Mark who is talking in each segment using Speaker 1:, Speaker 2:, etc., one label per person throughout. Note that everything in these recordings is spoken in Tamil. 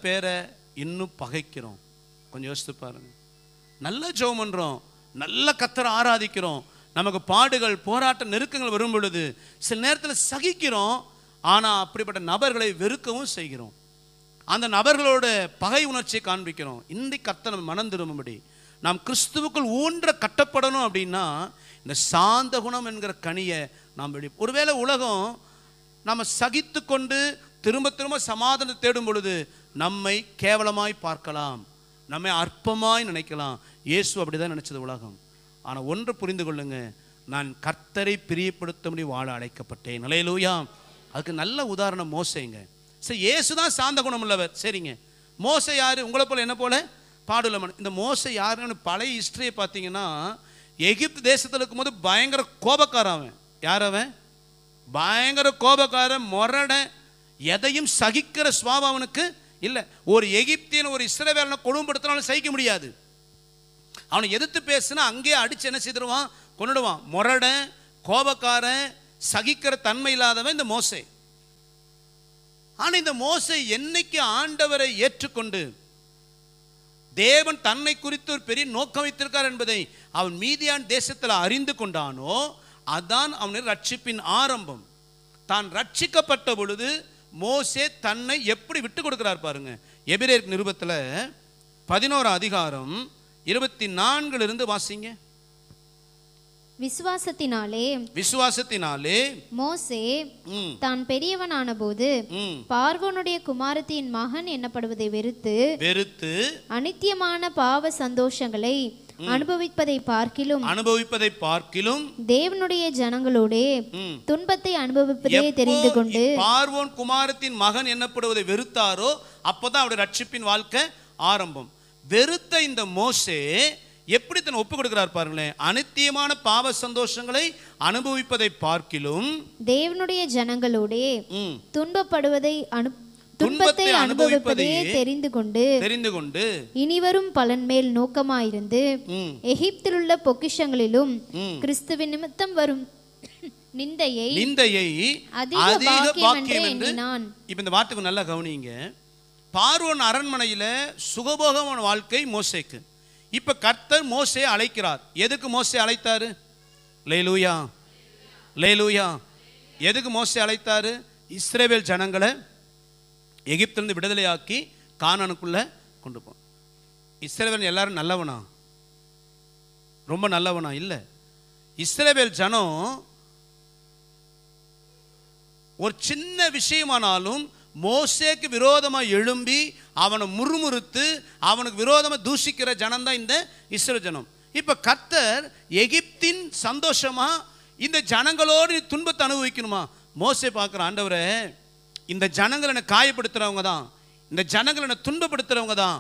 Speaker 1: பேரை இன்னும் பகைக்கிறோம். கொஞ்சம் யோசித்து பாருங்க. நல்ல ஜெபம் பண்றோம், நல்ல கர்த்தரை ஆராதிக்கிறோம், நமக்கு பாடுகள் போராட்ட நெருக்கங்கள் வரும் பொழுது சில நேரத்தில் சகிக்கிறோம். ஆனால் அப்படிப்பட்ட நபர்களை வெறுக்கவும் செய்கிறோம். அந்த நபர்களோட பகை உணர்ச்சியை காண்பிக்கிறோம். இன்றைக்கு கர்த்தர் நம்ம மனம் திரும்பும்படி நாம் கிறிஸ்துவுக்குள் ஊன்ற கட்டப்படணும் அப்படின்னா இந்த சாந்த குணம் என்கிற கனியை நாம் ஒருவேளை உலகம் நம்ம சகித்து கொண்டு திரும்ப திரும்ப சமாதானம் தேடும் பொழுது நம்மை கேவலமாய் பார்க்கலாம், நம்மை அற்பமாய் நினைக்கலாம். இயேசு அப்படிதான் நினைச்சது உலகம். ஆனால் ஒன்று புரிந்து கொள்ளுங்க, நான் கர்த்தரை பிரியப்படுத்தும்படி வாழ அழைக்கப்பட்டேன். அல்லேலூயா. அதுக்கு நல்ல உதாரணம் மோசேங்க. சரி, இயேசு தான் சாந்த குணம் உள்ளவர். சரிங்க, மோசே யாரு? உங்களை போல என்ன போல பாடுலமன். இந்த மோசே யாருன்னு பழைய ஹிஸ்டரியை பார்த்தீங்கன்னா, எகிப்து தேசத்தில் இருக்கும்போது பயங்கர கோபக்காரன் அவன். யார் அவன்? பயங்கர கோபக்காரன், மொரட, எதையும் சகிக்கிற சுவாபம் அவனுக்கு இல்லை. ஒரு எகிப்தியன் ஒரு இஸ்ரவேலனை கொடுமைப்படுத்தினாலும் சகிக்க முடியாது. அவனை எதிர்த்து பேசுனா அங்கேயே அடிச்சு என்ன செய்திருவான், கொன்னுடுவான். மொரட, கோபக்காரன், சகிக்கிற தன்மை இல்லாதவன் இந்த மோசே. ஆனால் இந்த மோசே என்னைக்கு ஆண்டவரை ஏற்றுக்கொண்டு தேவன் தன்னை குறித்து ஒரு பெரிய நோக்கம் வைத்திருக்கார் என்பதை அவன் மீதியான் தேசத்தில் அறிந்து கொண்டானோ, அதான் அவனுடைய ரட்சிப்பின் ஆரம்பம். தான் ரட்சிக்கப்பட்ட பொழுது மோசே தன்னை எப்படி விட்டு கொடுக்கிறார் பாருங்க. எபிரேயர் நிருபத்தில் 11 அதிகாரம் 24 வாசிங்க. விசுவாசத்தினாலே
Speaker 2: மோசே தான் பெரியவனான போது பார்வோனுடைய குமாரத்தின் மகன் என்னப்படுவதை வெறுத்து அநித்தியமான பாவ சந்தோஷங்களை அனுபவிப்பதை பார்க்கிலும் தேவனுடைய ஜனங்களோடே துன்பத்தை அனுபவிப்பதே தெரிந்து கொண்டு
Speaker 1: பார்வோன் குமாரத்தின் மகன் என்னப்படுவதை வெறுத்தாரோ அப்பதான் அவருடைய ரட்சிப்பின் வாழ்க்கை ஆரம்பம். வெறுத்த இந்த மோசே எப்படி தன்னை ஒப்பு கொடுக்கிறார் பாருங்களேன். அநித்தியமான பாவ சந்தோஷங்களை அனுபவிப்பதை பார்க்கிலும்
Speaker 2: தேவனுடைய ஜனங்களோடே துன்பத்தை அனுபவிப்பதே தெரிந்து கொண்டு இனிவரும் பலன் மேல் நோக்கமாயிருந்து எகிப்தில் உள்ள பொக்கிஷங்களிலும் கிறிஸ்துவின் நிமித்தம் வரும் நிந்தையை அதிக பாக்கியம் என்று நான்.
Speaker 1: இப்ப இந்த வார்த்தைக்கு நல்லா கவனிங்க. பார்வோன் அரண்மனையில சுகபோகமான வாழ்க்கை மோசேக்கு. இப்ப கர்த்தர் மோசே அழைக்கிறார். எதுக்கு மோசே அழைத்தாரு? லேலூயா, லேலூயா. எதுக்கு மோசே அழைத்தாரு? இஸ்ரவேல் ஜனங்களை எகிப்திலிருந்து விடுதலையாக்கி கானானுக்குள்ள கொண்டு போ. இஸ்ரவேல் எல்லாரும் நல்லவனா? ரொம்ப நல்லவனா? இல்லை. இஸ்ரவேல் ஜனம் ஒரு சின்ன விஷயமானாலும் மோசேக்கு விரோதமாக எழும்பி அவனை முறுமுறுத்து அவனுக்கு விரோதமாக தூஷிக்கிற ஜனம்தான் இந்த இஸ்ரவேல் ஜனம். இப்போ கர்த்தர் எகிப்தின் சந்தோஷமா இந்த ஜனங்களோடு துன்பத்தை அனுபவிக்கணுமா? மோசே பார்க்குற, ஆண்டவரே இந்த ஜனங்களை என்னை காயப்படுத்துகிறவங்க தான், இந்த ஜனங்களை என்னை துன்பப்படுத்துகிறவங்க தான்,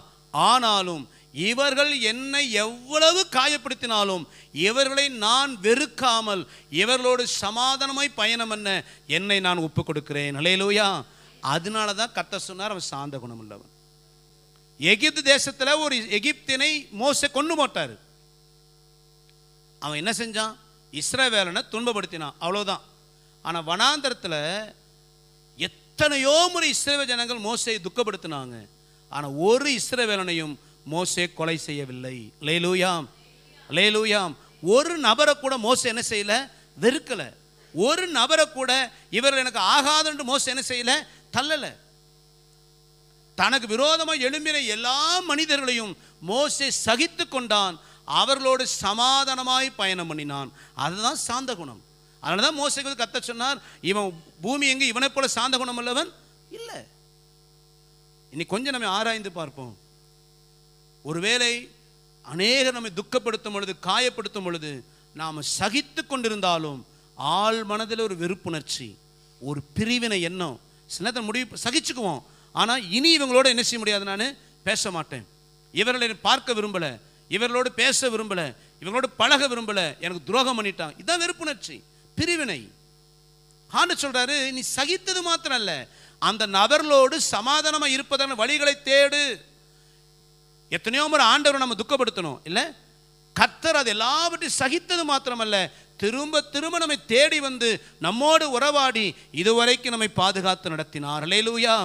Speaker 1: ஆனாலும் இவர்கள் என்னை எவ்வளவு காயப்படுத்தினாலும் இவர்களை நான் வெறுக்காமல் இவர்களோடு சமாதானமாய் பயணம் என்ன என்னை நான் ஒப்பு கொடுக்கிறேன். அல்லேலூயா. அதனால தான் கர்த்தர் சொன்னார் அவன் சாந்த குணம் உள்ளவன். எகிப்து தேசத்தில் ஒரு எகிப்தினை மோசே கொண்டு போட்டார். அவன் என்ன செஞ்சான்? இஸ்ரவேலனை துன்பப்படுத்தினான், அவ்வளோதான். ஆனால் வனாந்தரத்தில் எத்தனையோ முறை இஸ்ரவேல் ஜனங்கள் மோசேயை துக்கப்படுத்தினாங்க. ஆனால் ஒரு இஸ்ரவேலனையும் மோசே கொலை செய்யவில்லை. லேலூயாம், லேலூயாம். ஒரு நபரை கூட மோசே என்ன செய்யல? வெறுக்கல. ஒரு நபரை கூட இவர்கள் எனக்கு ஆகாது என்று மோசே என்ன செய்யல? தள்ளல. தனக்கு விரோதமாக எழும்பின எல்லா மனிதர்களையும் மோசே சகித்து கொண்டான், அவர்களோடு சமாதானமாய் பயணம் பண்ணினான். அதுதான் சாந்த குணம். அதனால தான் மோசேக்கு கர்த்தர் சொன்னார், இவன் பூமி எங்கு இவனை போல சாந்த குணம் உள்ளவன் இல்லை. இன்னைக்கு கொஞ்சம் நம்ம ஆராய்ந்து பார்ப்போம். ஒருவேளை அநேகர் நம்மை துக்கப்படுத்தும் பொழுது, காயப்படுத்தும் பொழுது நாம் சகித்து கொண்டிருந்தாலும் ஆள் மனதில் ஒரு வெறுப்புணர்ச்சி, ஒரு பிரிவினை எண்ணம், சின்னத்தை முடிவு சகிச்சுக்குவோம். ஆனால் இனி இவங்களோட என்ன செய்ய முடியாது, நான் பேச மாட்டேன், இவர்களை பார்க்க விரும்பலை, இவர்களோடு பேச விரும்பலை, இவங்களோடு பழக விரும்பலை, எனக்கு துரோகம் பண்ணிட்டான். இதுதான் வெறுப்புணர்ச்சி, பிரிவினை. ஆண்டவர் சொல்றாரு, நீ சகித்தது மாத்திரம் அல்ல, அந்த நபர்களோடு சமாதானமாக இருப்பதான வழிகளை தேடு. எத்தனையோ முறை ஆண்டவரை நம்ம துக்கப்படுத்தணும் இல்லை, கர்த்தர் அது எல்லாவற்றையும் சகித்தது மாத்திரமல்ல, திரும்ப திரும்ப நம்மை தேடி வந்து நம்மோடு உறவாடி இதுவரைக்கும் நம்மை பாதுகாத்து நடத்தினார். அல்லேலூயா.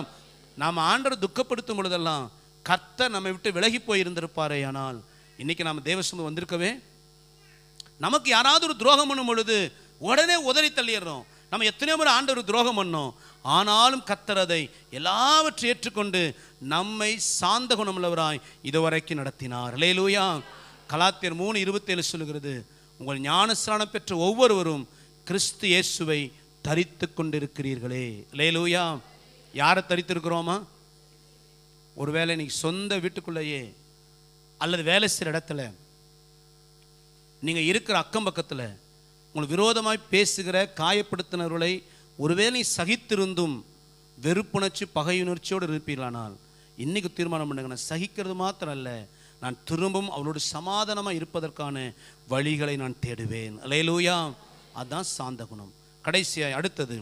Speaker 1: நாம் ஆண்டவர் துக்கப்படுத்தும் பொழுதெல்லாம் கர்த்தர் நம்மை விட்டு விலகி போயிருந்திருப்பாரே, ஆனால் இன்னைக்கு நாம் தேவசமூகம் வந்திருக்கவே. நமக்கு யாராவது ஒரு துரோகம் பண்ணும் பொழுது உடனே உதறி தள்ளிடுறோம். நம்ம எத்தனையோ முறை ஆண்டவர் துரோகம் பண்ணோம், ஆனாலும் கர்த்தர் அதை எல்லாவற்றையும் ஏற்றுக்கொண்டு நம்மை சாந்த குணமுள்ளவராய் இதுவரைக்கும் நடத்தினார். அல்லேலூயா. கலாத்தியர் 3:27 சொல்லுகிறது, உங்கள் ஞானஸ்நானம் பெற்ற ஒவ்வொருவரும் கிறிஸ்து இயேசுவை தரித்து கொண்டிருக்கிறீர்களே. அல்லேலூயா. யாரை தரித்திருக்கிறோமா? ஒருவேளை இன்னைக்கு சொந்த வீட்டுக்குள்ளேயே அல்லது வேலை செய்கிற இடத்துல நீங்கள் இருக்கிற அக்கம் பக்கத்தில் உங்களுக்கு விரோதமாய் பேசுகிற காயப்படுத்தினவர்களை ஒருவேளை சகித்திருந்தும் வெறுப்புணர்ச்சி பகையுணர்ச்சியோடு இருப்பீர்களானால் இன்னைக்கு தீர்மானம் பண்ணுங்க, நான் சகிக்கிறது மாத்திரம் அல்ல, நான் திரும்பவும் அவளோடு சமாதானமாக இருப்பதற்கான வழிகளை நான் தேடுவேன். அல்லேலூயா. அதுதான் சாந்த குணம். கடைசியாய் அடுத்தது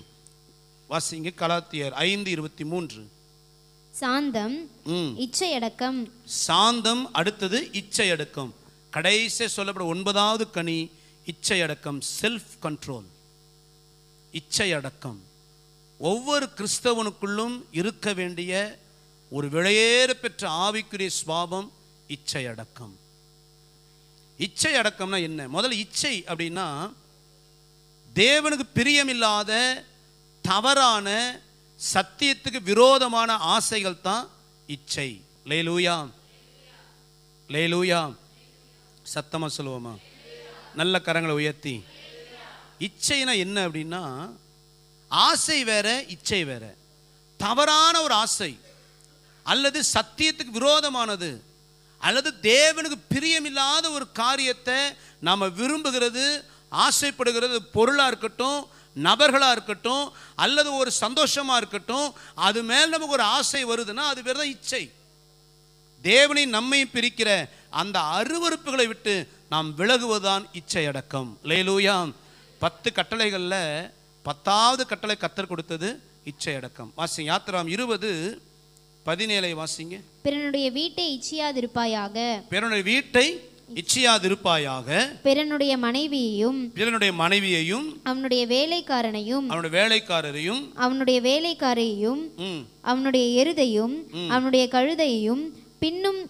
Speaker 1: வாசிங்க, கலாத்தியர் 5:23.
Speaker 2: சாந்தம், இச்சையடக்கம்.
Speaker 1: சாந்தம், அடுத்தது இச்சையடக்கம். கடைசியா சொல்லப்படும் 9வது கனி இச்சையடக்கம், செல்ஃப் கண்ட்ரோல். இச்சையடக்கம் ஒவ்வொரு கிறிஸ்தவனுக்குள்ளும் இருக்க வேண்டிய ஒரு விலையேற பெற்ற ஆவிக்குரிய சுபாவம் இச்சையடக்கம். இச்சையடக்கம்னா என்ன? முதல்ல இச்சை அப்படின்னா தேவனுக்கு பிரியமில்லாத தவறான சத்தியத்துக்கு விரோதமான ஆசைகள் தான் இச்சை. லேலூயா, லேலூயா. சத்தமா சொல்லுவோமா? நல்ல கரங்களை உயர்த்தி. இச்சைனா என்ன அப்படின்னா ஆசை வேற, இச்சை வேற. தவறான ஒரு ஆசை அல்லது சத்தியத்துக்கு விரோதமானது அல்லது தேவனுக்கு பிரியமில்லாத ஒரு காரியத்தை நாம் விரும்புகிறது, ஆசைப்படுகிறது. பொருளாக இருக்கட்டும், நபர்களாக இருக்கட்டும், அல்லது ஒரு சந்தோஷமாக இருக்கட்டும், அது மேல் நமக்கு ஒரு ஆசை வருதுன்னா அது பேர் தான் இச்சை. தேவனை நம்மையும் பிரிக்கிற அந்த அருவருப்புகளை விட்டு நாம் விலகுவதுதான் இச்சை அடக்கம். லேலூயா. 10 கட்டளைகளில் 10வது கட்டளை கர்த்தர் கொடுத்தது இச்சை அடக்கம். வாசிங்க, யாத்திராம் 20:17 வாசிங்க.
Speaker 2: பிறனுடைய வீட்டை இச்சியாதிருப்பாயாக.
Speaker 1: பிறனுடைய வீட்டை இச்சியாதிருப்பாயாக.
Speaker 2: பிறனுடைய மனைவியையும்,
Speaker 1: பிறனுடைய மனைவியையும்,
Speaker 2: அவனுடைய வேலைக்காரனையும்,
Speaker 1: அவனுடைய வேலைக்காரரையும்,
Speaker 2: அவனுடைய வேலைக்காரையும், அவனுடைய எருதையும், அவனுடைய கழுதையையும், பின்னும்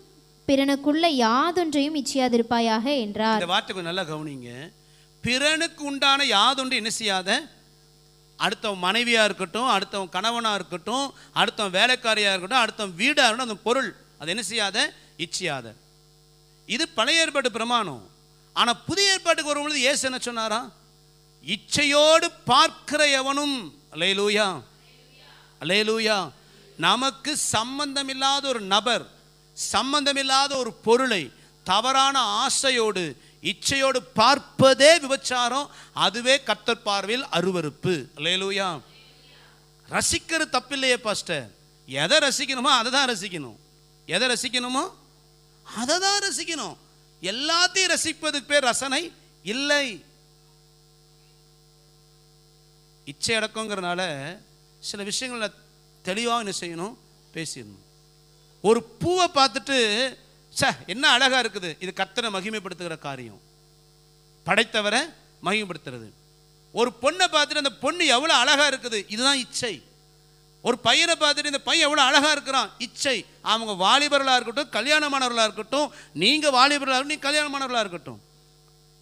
Speaker 2: பிறனுக்குள்ள யாதொன்றையும் இச்சியாதிருப்பாயாக என்றார்.
Speaker 1: இந்த வார்த்தைக்கு நல்லா கவனிங்க. பிறனுக்கு உண்டான யாதொன்று என்ன செய்யாத. அடுத்தவன் மனைவியா இருக்கட்டும், அடுத்தவன் கணவனா இருக்கட்டும், அடுத்தவன் வேலைக்காரியா இருக்கட்டும், அடுத்தவன் வீடா இருக்கட்டும், அந்த பொருள் அது என்ன செய்யாத, இச்சியாத. இது பழைய ஏற்பாட்டு பிரமாணம். ஆனா புதிய ஏற்பாட்டுக்கு வரும்பொழுது இயேசு என்ன சொன்னாரா? இச்சையோடு பார்க்கிற எவனும். அல்லேலூயா, அல்லேலூயா. நமக்கு சம்பந்தமில்லாத ஒரு நபர், சம்பந்தமில்லாத ஒரு பொருளை தவறான ஆசையோடு இச்சையோடு பார்ப்பதே விபச்சாரம். அதுவே கர்த்தர் பார்வையில் அருவருப்பு. அல்லேலூயா. ரசிக்கிறது தப்பில்லையே பாஸ்டர். எதை ரசிக்கணுமோ அதை தான் ரசிக்கணும். எதை ரசிக்கணுமோ அதை தான் ரசிக்கணும். எல்லாத்தையும் ரசிப்பதுக்கு பேர் ரசனை இல்லை. இச்சை அடக்கங்கிறதுனால சில விஷயங்களை தெளிவாக என்ன செய்யணும், பேசிடணும். ஒரு பூவை பார்த்துட்டு என்ன அழகா இருக்குது, இது கர்த்தரை மகிமைப்படுத்துகிற காரியம், படைத்தவரை மகிமைப்படுத்துறது. ஒரு பொண்ணை பார்த்துட்டு அந்த பொண்ணு எவ்வளோ அழகா இருக்குது, இதுதான் இச்சை. ஒரு பையனை பார்த்துட்டு இந்த பையன் எவ்வளோ அழகா இருக்கிறான், இச்சை. அவங்க வாலிபர்களாக இருக்கட்டும், கல்யாணமானவர்களாக இருக்கட்டும், நீங்கள் வாலிபர்களாக இருக்கட்டும், நீ கல்யாணமானவர்களாக இருக்கட்டும்,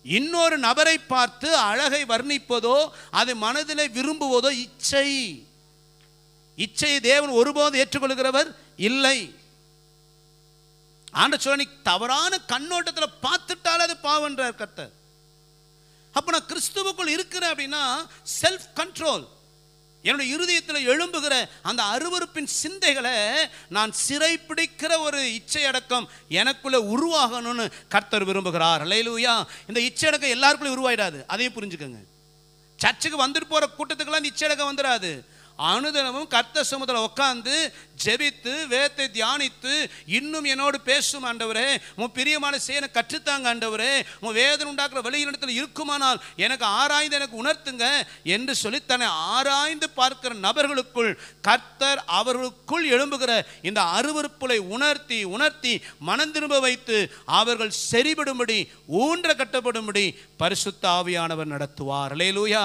Speaker 1: இன்னொரு நபரை பார்த்து அழகை வர்ணிப்பதோ அதை மனதிலே விரும்புவதோ இச்சை. இச்சையை தேவன் ஒருபோதும் ஏற்றுக்கொள்கிறவர் இல்லை. ஆண்டவர் சொல்ல, நீ தவறான கண்ணோட்டத்தில் பார்த்துட்டால் அது பாவம்ன்றார் கர்த்தர். அப்ப நான் கிறிஸ்துவுக்குள் இருக்கிறேன் அப்படின்னா செல்ஃப் கண்ட்ரோல். என்னுடைய இருதயத்தில் எழும்புகிற அந்த அருவருப்பின் சிந்தைகளை நான் சிறைப்பிடிக்கிற ஒரு இச்சை அடக்கம் எனக்குள்ள உருவாகணும்னு கர்த்தர் விரும்புகிறார். அல்லேலூயா. இந்த இச்சை அடக்கம் எல்லாருக்குள்ளே உருவாயிடாது, அதையும் புரிஞ்சுக்கோங்க. சர்ச்சுக்கு வந்துட்டு போற கூட்டத்துக்கெல்லாம் இந்த இச்சை அடக்கம் வந்துடாது. அனுதினமும் கர்த்தர் சமூகத்தில் உட்கார்ந்து ஜெபித்து வேதத்தை தியானித்து, இன்னும் என்னோடு பேசும் ஆண்டவரே, உன் பிரியமான செய்ய கற்றுத்தாங்க ஆண்டவரே, உன் வேதனை உண்டாக்குற வழியிடத்தில் இருக்குமானால் எனக்கு ஆராய்ந்து எனக்கு உணர்த்துங்க என்று சொல்லி தன்னை ஆராய்ந்து பார்க்கிற நபர்களுக்குள் கர்த்தர் அவர்களுக்குள் எழும்புகிற இந்த அருவருப்புகளை உணர்த்தி உணர்த்தி மனம் திரும்ப வைத்து அவர்கள் செறிபடும்படி ஊன்ற கட்டப்படும்படி பரிசுத்த ஆவியானவர் நடத்துவார். அல்லேலூயா.